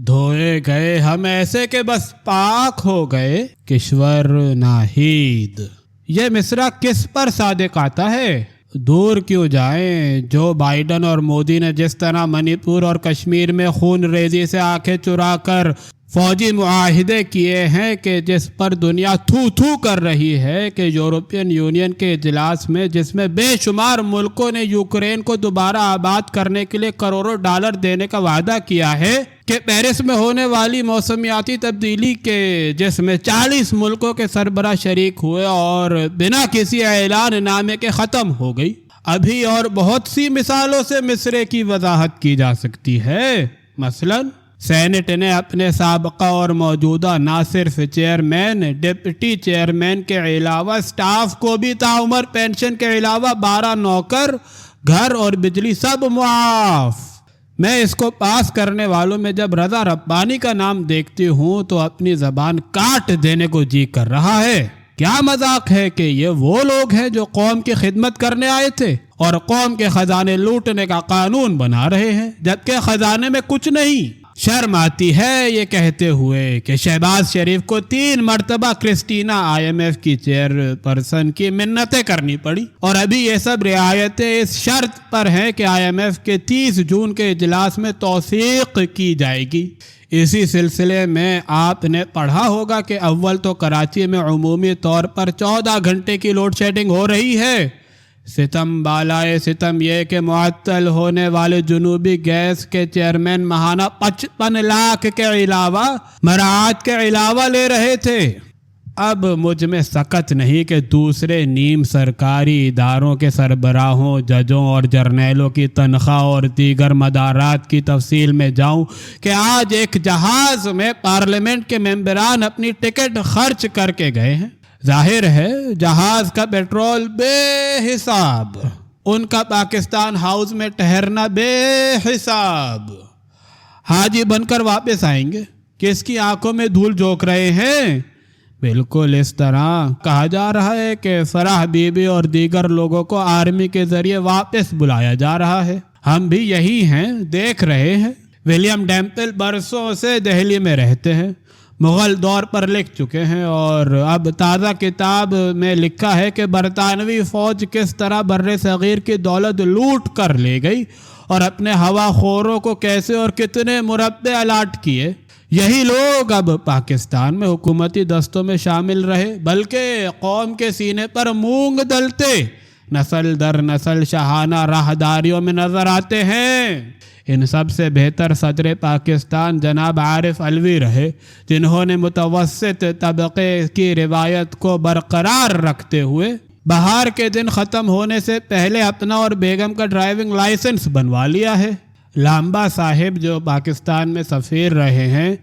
دھوئے گئے ہم ایسے کہ بس پاک ہو گئے کشور ناہید۔ یہ مصرع کس پر صادق آتا ہے؟ دور کیوں جائیں؟ جو بائیڈن اور مودی نے جس طرح منی پور اور کشمیر میں خون ریزی سے آنکھیں چرا کر فوجی معاہدے کیے ہیں کہ جس پر دنیا تھو تھو کر رہی ہے کہ یورپین یونین کے اجلاس میں جس میں بے شمار ملکوں نے یوکرین کو دوبارہ آباد کرنے کے لیے کروڑوں ڈالر دینے کا وعدہ کیا ہے، کہ پیرس میں ہونے والی موسمیاتی تبدیلی کے جس میں 40 ملکوں کے سربراہ شریک ہوئے اور بنا کسی اعلان نامے کے ختم ہو گئی۔ ابھی اور بہت سی مثالوں سے مصرع کی وضاحت کی جا سکتی ہے۔ مثلاً سینٹ نے اپنے سابقہ اور موجودہ نہ صرف چیئرمین، ڈپٹی چیئرمین کے علاوہ سٹاف کو بھی تعمر پینشن کے علاوہ 12 نوکر، گھر اور بجلی سب معاف۔ میں اس کو پاس کرنے والوں میں جب رضا ربانی کا نام دیکھتی ہوں تو اپنی زبان کاٹ دینے کو جی کر رہا ہے۔ کیا مذاق ہے کہ یہ وہ لوگ ہیں جو قوم کی خدمت کرنے آئے تھے اور قوم کے خزانے لوٹنے کا قانون بنا رہے ہیں، جبکہ خزانے میں کچھ نہیں۔ شرم آتی ہے یہ کہتے ہوئے کہ شہباز شریف کو 3 مرتبہ کرسٹینا IMF کی چیئر پرسن کی منتیں کرنی پڑی، اور ابھی یہ سب رعایتیں اس شرط پر ہیں کہ IMF کے 30 جون کے اجلاس میں توثیق کی جائے گی۔ اسی سلسلے میں آپ نے پڑھا ہوگا کہ اول تو کراچی میں عمومی طور پر 14 گھنٹے کی لوڈ شیڈنگ ہو رہی ہے۔ ستم بالائے ستم یہ کہ معطل ہونے والے جنوبی گیس کے چیئرمین ماہانہ 55 لاکھ کے علاوہ مراعات کے علاوہ لے رہے تھے۔ اب مجھ میں سکت نہیں کہ دوسرے نیم سرکاری اداروں کے سربراہوں، ججوں اور جرنیلوں کی تنخواہ اور دیگر مدارات کی تفصیل میں جاؤں کہ آج ایک جہاز میں پارلیمنٹ کے ممبران اپنی ٹکٹ خرچ کر کے گئے ہیں۔ ظاہر ہے جہاز کا پیٹرول بے حساب، ان کا پاکستان ہاؤس میں ٹھہرنا بے حساب۔ حاجی بن کر واپس آئیں گے، کس کی آنکھوں میں دھول جھونک رہے ہیں؟ بالکل اس طرح کہا جا رہا ہے کہ فرح بی بی اور دیگر لوگوں کو آرمی کے ذریعے واپس بلایا جا رہا ہے۔ ہم بھی یہی ہیں، دیکھ رہے ہیں۔ ولیم ڈیمپل برسوں سے دہلی میں رہتے ہیں، مغل دور پر لکھ چکے ہیں، اور اب تازہ کتاب میں لکھا ہے کہ برطانوی فوج کس طرح بر صغیر کی دولت لوٹ کر لے گئی اور اپنے ہوا خوروں کو کیسے اور کتنے مربع الاٹ کیے۔ یہی لوگ اب پاکستان میں حکومتی دستوں میں شامل رہے، بلکہ قوم کے سینے پر مونگ دلتے نسل در نسل شاہانہ راہداریوں میں نظر آتے ہیں۔ ان سب سے بہتر صدر پاکستان جناب عارف علوی رہے، جنہوں نے متوسط طبقے کی روایت کو برقرار رکھتے ہوئے بہار کے دن ختم ہونے سے پہلے اپنا اور بیگم کا ڈرائیونگ لائسنس بنوا لیا ہے۔ لامبا صاحب جو پاکستان میں سفیر رہے ہیں،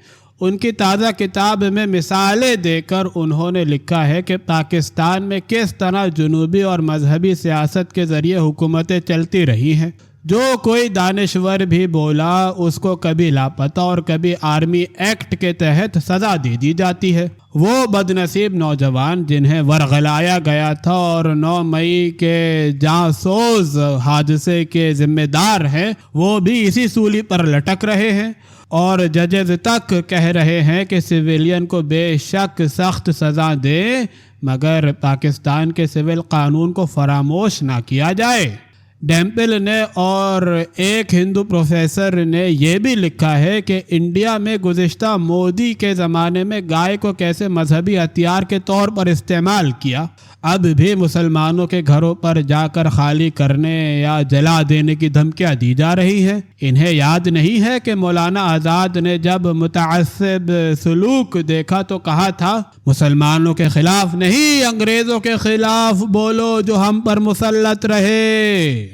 ان کی تازہ کتاب میں مثالیں دے کر انہوں نے لکھا ہے کہ پاکستان میں کس طرح جنوبی اور مذہبی سیاست کے ذریعے حکومتیں چلتی رہی ہیں۔ جو کوئی دانشور بھی بولا اس کو کبھی لاپتہ اور کبھی آرمی ایکٹ کے تحت سزا دے دی جاتی ہے۔ وہ بدنصیب نوجوان جنہیں ورغلایا گیا تھا اور 9 مئی کے جانسوز حادثے کے ذمہ دار ہیں، وہ بھی اسی سولی پر لٹک رہے ہیں، اور ججز تک کہہ رہے ہیں کہ سویلین کو بے شک سخت سزا دیں مگر پاکستان کے سول قانون کو فراموش نہ کیا جائے۔ ڈیمپل نے اور ایک ہندو پروفیسر نے یہ بھی لکھا ہے کہ انڈیا میں گزشتہ مودی کے زمانے میں گائے کو کیسے مذہبی ہتھیار کے طور پر استعمال کیا۔ اب بھی مسلمانوں کے گھروں پر جا کر خالی کرنے یا جلا دینے کی دھمکیاں دی جا رہی ہیں۔ انہیں یاد نہیں ہے کہ مولانا آزاد نے جب متعصب سلوک دیکھا تو کہا تھا، مسلمانوں کے خلاف نہیں، انگریزوں کے خلاف بولو جو ہم پر مسلط رہے۔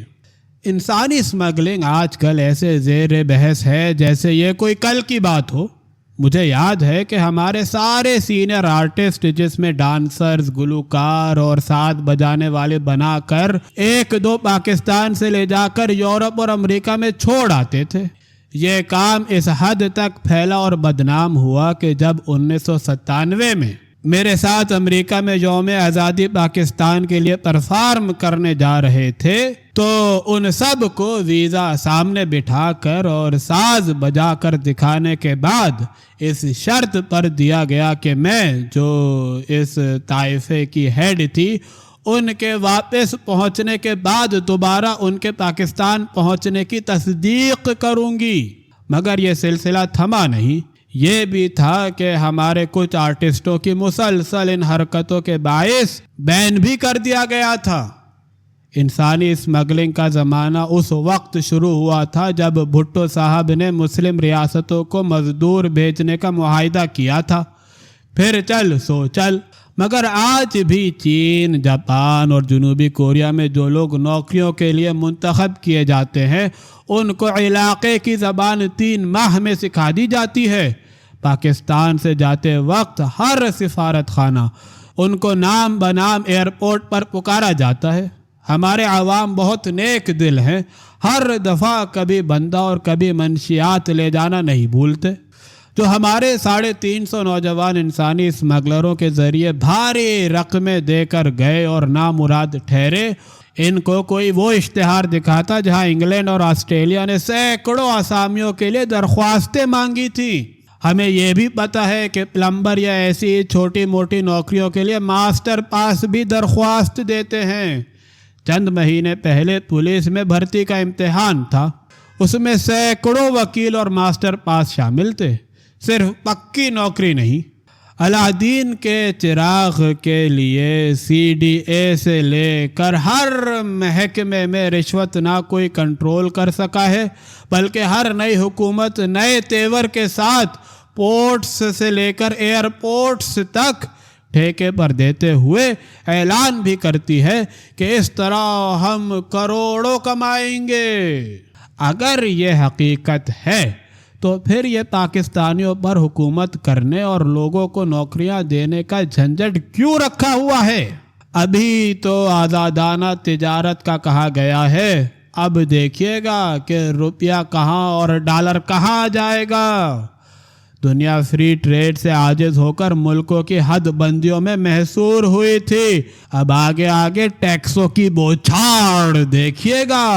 انسانی اسمگلنگ آج کل ایسے زیر بحث ہے جیسے یہ کوئی کل کی بات ہو۔ مجھے یاد ہے کہ ہمارے سارے سینئر آرٹسٹ، جس میں ڈانسرز، گلوکار اور ساز بجانے والے بنا کر 1-2 پاکستان سے لے جا کر یورپ اور امریکہ میں چھوڑ آتے تھے۔ یہ کام اس حد تک پھیلا اور بدنام ہوا کہ جب 1997 میں میرے ساتھ امریکہ میں یوم آزادی پاکستان کے لیے پرفارم کرنے جا رہے تھے تو ان سب کو ویزا سامنے بٹھا کر اور ساز بجا کر دکھانے کے بعد اس شرط پر دیا گیا کہ میں جو اس طائفے کی ہیڈ تھی ان کے واپس پہنچنے کے بعد دوبارہ ان کے پاکستان پہنچنے کی تصدیق کروں گی۔ مگر یہ سلسلہ تھما نہیں، یہ بھی تھا کہ ہمارے کچھ آرٹسٹوں کی مسلسل ان حرکتوں کے باعث بین بھی کر دیا گیا تھا۔ انسانی اسمگلنگ کا زمانہ اس وقت شروع ہوا تھا جب بھٹو صاحب نے مسلم ریاستوں کو مزدور بھیجنے کا معاہدہ کیا تھا۔ پھر چل سو چل، مگر آج بھی چین، جاپان اور جنوبی کوریا میں جو لوگ نوکریوں کے لیے منتخب کیے جاتے ہیں ان کو علاقے کی زبان 3 ماہ میں سکھا دی جاتی ہے۔ پاکستان سے جاتے وقت ہر سفارت خانہ ان کو نام بنام ایئرپورٹ پر پکارا جاتا ہے۔ ہمارے عوام بہت نیک دل ہیں، ہر دفعہ کبھی بندہ اور کبھی منشیات لے جانا نہیں بھولتے۔ جو ہمارے 350 نوجوان انسانی اسمگلروں کے ذریعے بھاری رقمیں دے کر گئے اور نامراد ٹھہرے، ان کو کوئی وہ اشتہار دکھاتا جہاں انگلینڈ اور آسٹریلیا نے سینکڑوں آسامیوں کے لیے درخواستیں مانگی تھیں۔ ہمیں یہ بھی پتہ ہے کہ پلمبر یا ایسی چھوٹی موٹی نوکریوں کے لیے ماسٹر پاس بھی درخواست دیتے ہیں۔ چند مہینے پہلے پولیس میں بھرتی کا امتحان تھا، اس میں سینکڑوں وکیل اور ماسٹر پاس شامل تھے، صرف پکی نوکری نہیں۔ الادین کے چراغ کے لیے CDA سے لے کر ہر محکمے میں رشوت نہ کوئی کنٹرول کر سکا ہے، بلکہ ہر نئی حکومت نئے تیور کے ساتھ پورٹس سے لے کر ایئرپورٹس تک ٹھیکے پر دیتے ہوئے اعلان بھی کرتی ہے کہ اس طرح ہم کروڑوں کمائیں گے۔ اگر یہ حقیقت ہے تو پھر یہ پاکستانیوں پر حکومت کرنے اور لوگوں کو نوکریاں دینے کا جھنجٹ کیوں رکھا ہوا ہے؟ ابھی تو آزادانہ تجارت کا کہا گیا ہے، اب دیکھیے گا کہ روپیہ کہاں اور ڈالر کہاں جائے گا۔ دنیا فری ٹریڈ سے عاجز ہو کر ملکوں کی حد بندیوں میں محصور ہوئی تھی، اب آگے آگے ٹیکسوں کی بوچھاڑ دیکھیے گا۔